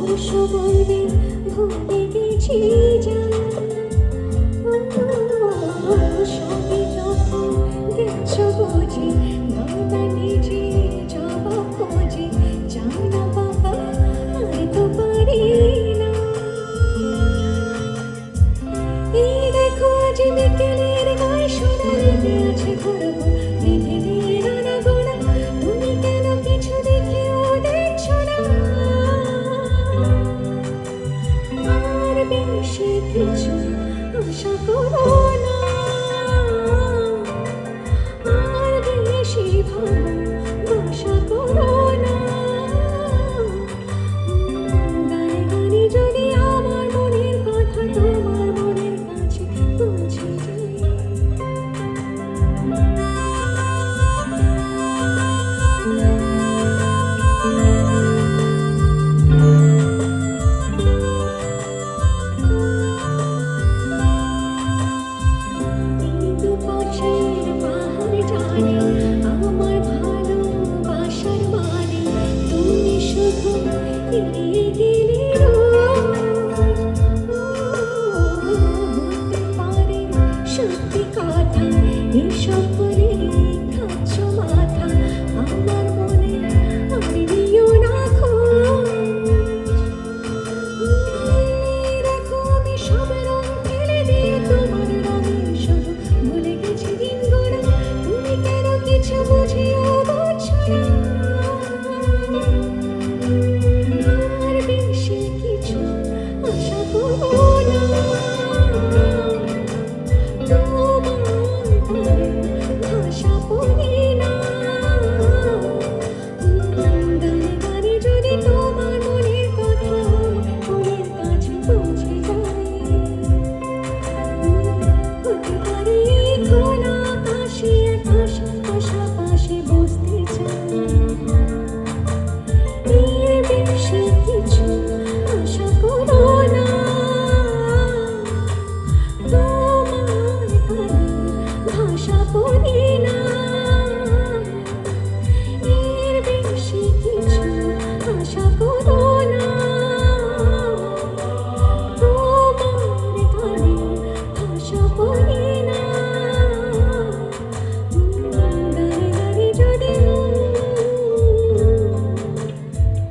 স্পর্শ বলবে ভুলে গেছি জান সবই যখন দেখছো বুঝি বাবা নিজে জবাব খোঁজে জানা বাবা আর তো পারি না এই দেখো আজ বিকেলের গায়ে সোনা লেগে আছে ঘুরবো রেখে দিয়ে রানা গোনা তুমি কেন কিছু দেখেও দেখছো না আর বেশি কিছু আশা করো